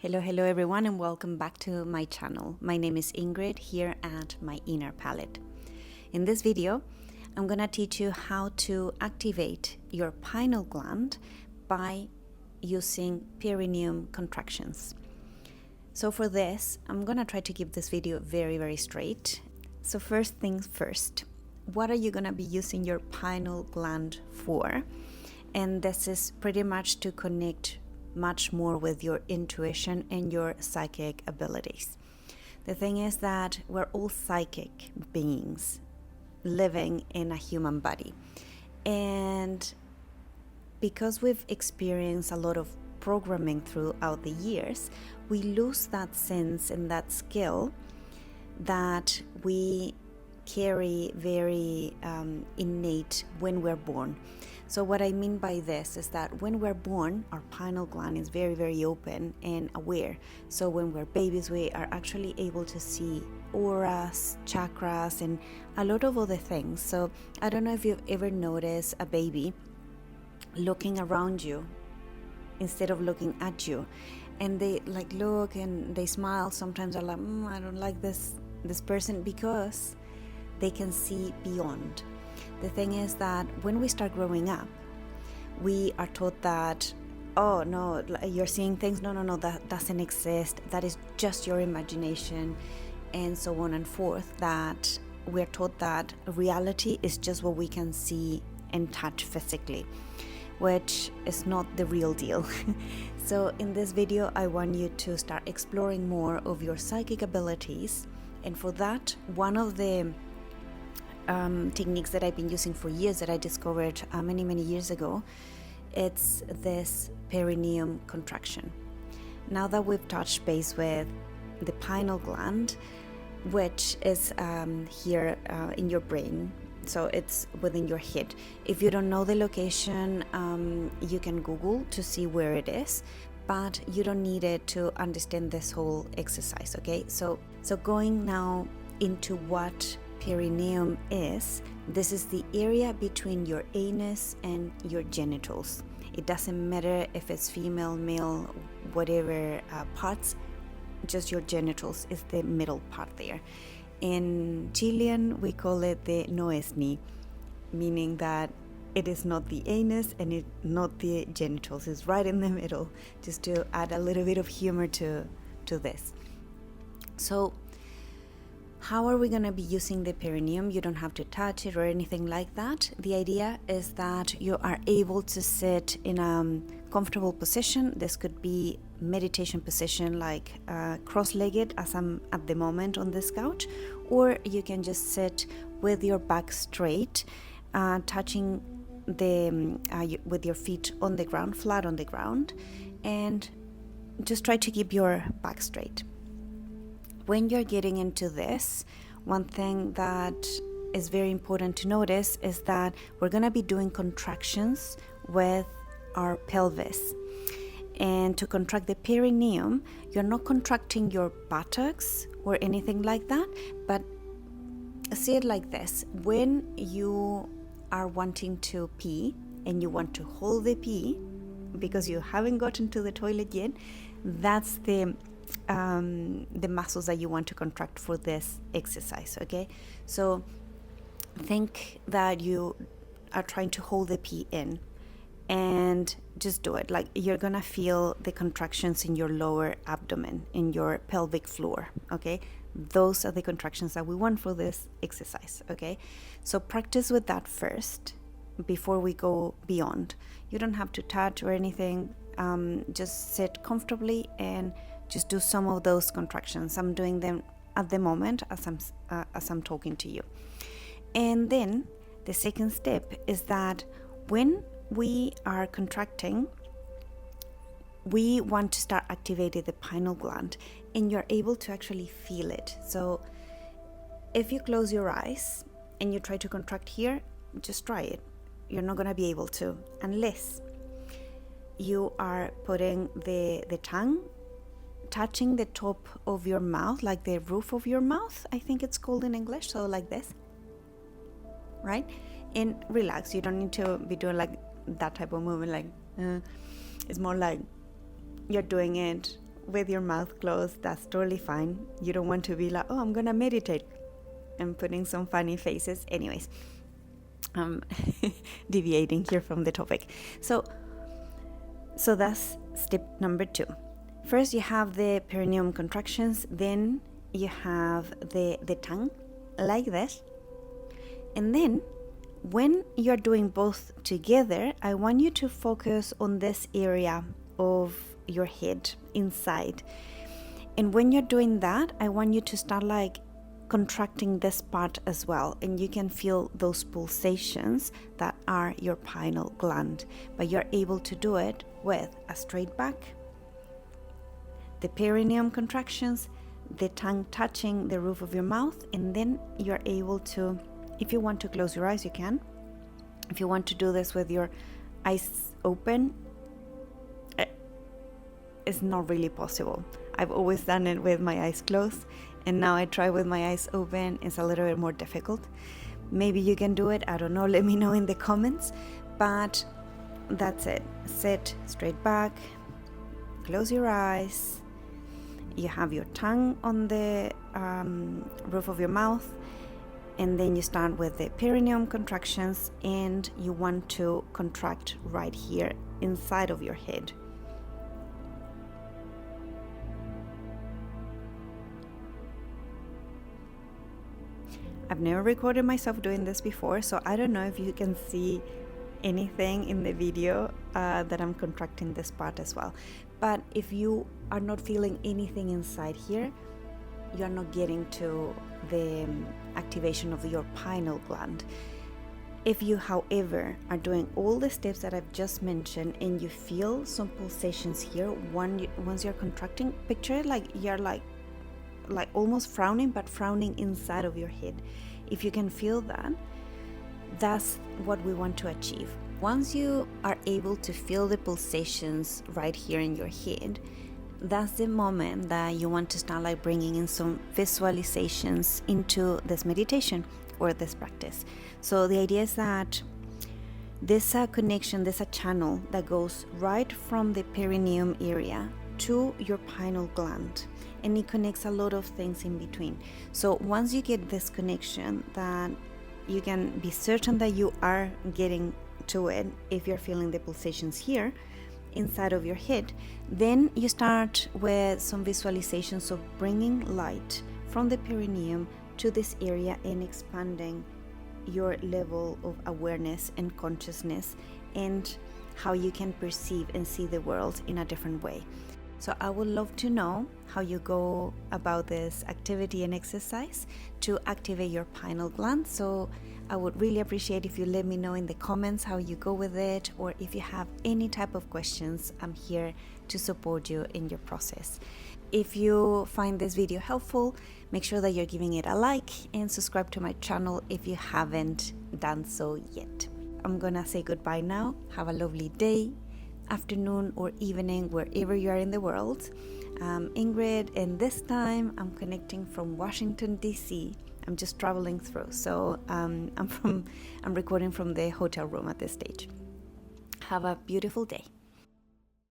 Hello everyone, and welcome back to my channel. My name is Ingrid here at My Inner Palette. In this video, I'm gonna teach you how to activate your pineal gland by using perineum contractions. So for this, I'm gonna try to keep this video very straight. So first things first, what are you gonna be using your pineal gland for? And this is pretty much to connect much more with your intuition and your psychic abilities. The thing is that we're all psychic beings living in a human body, and because we've experienced a lot of programming throughout the years, we lose that sense and that skill that we carry very innate when we're born. So what I mean by this is that when we're born, our pineal gland is very open and aware. So when we're babies, we are actually able to see auras, chakras, and a lot of other things. So I don't know if you've ever noticed a baby looking around you instead of looking at you, and they like look and they smile. Sometimes they're like, I don't like this person, because they can see beyond. The thing is that when we start growing up, we are taught that, oh no, you're seeing things, no, that doesn't exist, that is just your imagination, and so on and forth, that we're taught that reality is just what we can see and touch physically, which is not the real deal. So in this video, I want you to start exploring more of your psychic abilities, and for that, one of the techniques that I've been using for years, that I discovered many years ago, it's this perineum contraction. Now that we've touched base with the pineal gland, which is here in your brain, so it's within your head. If you don't know the location, you can Google to see where it is, but you don't need it to understand this whole exercise, okay? So going now into what perineum is, this is the area between your anus and your genitals. It doesn't matter if it's female, male, whatever parts, just your genitals is the middle part there. In Chilean, we call it the noesni, meaning that it is not the anus and it not the genitals, it's right in the middle, just to add a little bit of humor to this. So how are we going to be using the perineum? You don't have to touch it or anything like that. The idea is that you are able to sit in a comfortable position. This could be meditation position, like cross-legged, as I'm at the moment on this couch, or you can just sit with your back straight, touching with your feet on the ground, flat on the ground, and just try to keep your back straight. When you're getting into this, one thing that is very important to notice is that we're going to be doing contractions with our pelvis. And to contract the perineum, you're not contracting your buttocks or anything like that, but see it like this. When you are wanting to pee and you want to hold the pee because you haven't gotten to the toilet yet, that's the muscles that you want to contract for this exercise, okay? So think that you are trying to hold the pee in, and just do it. Like, you're gonna feel the contractions in your lower abdomen, in your pelvic floor, okay? Those are the contractions that we want for this exercise, okay? So practice with that first before we go beyond. You don't have to touch or anything. Just sit comfortably and just do some of those contractions. I'm doing them at the moment as I'm talking to you. And then the second step is that when we are contracting, we want to start activating the pineal gland, and you're able to actually feel it. So if you close your eyes and you try to contract here, just try it. You're not going to be able to, unless you are putting the tongue touching the top of your mouth, like the roof of your mouth, I think it's called in English. So like this, right? And relax. You don't need to be doing like that type of movement, like it's more like you're doing it with your mouth closed, that's totally fine. You don't want to be like, oh, I'm gonna meditate and putting some funny faces. Anyways, deviating here from the topic. So that's step number 2. First, you have the perineum contractions, then you have the tongue like this. And then when you're doing both together, I want you to focus on this area of your head inside. And when you're doing that, I want you to start like contracting this part as well, and you can feel those pulsations that are your pineal gland, but you're able to do it with a straight back, the perineum contractions, the tongue touching the roof of your mouth, and then you're able to, if you want to close your eyes, you can. If you want to do this with your eyes open, it's not really possible. I've always done it with my eyes closed, and now I try with my eyes open. It's a little bit more difficult. Maybe you can do it, I don't know, let me know in the comments. But that's it. Sit straight back, close your eyes. You have your tongue on the roof of your mouth, and then you start with the perineum contractions, and you want to contract right here inside of your head. I've never recorded myself doing this before, so I don't know if you can see anything in the video that I'm contracting this part as well. But if you are not feeling anything inside here, you are not getting to the activation of your pineal gland. If you, however, are doing all the steps that I've just mentioned and you feel some pulsations here, once you're contracting, picture it like you're like almost frowning, but frowning inside of your head. If you can feel that, that's what we want to achieve. Once you are able to feel the pulsations right here in your head, that's the moment that you want to start like bringing in some visualizations into this meditation or this practice. So the idea is that there's a connection, there's a channel that goes right from the perineum area to your pineal gland, and it connects a lot of things in between. So once you get this connection, that you can be certain that you are getting to it if you're feeling the pulsations here inside of your head, then you start with some visualizations of bringing light from the perineum to this area and expanding your level of awareness and consciousness and how you can perceive and see the world in a different way. So I would love to know how you go about this activity and exercise to activate your pineal gland. So I would really appreciate if you let me know in the comments how you go with it, or if you have any type of questions, I'm here to support you in your process. If you find this video helpful, make sure that you're giving it a like and subscribe to my channel if you haven't done so yet. I'm gonna say goodbye now. Have a lovely day, afternoon or evening, wherever you are in the world. I'm Ingrid, and this time I'm connecting from Washington DC. I'm just traveling through, so I'm recording from the hotel room at this stage. Have a beautiful day.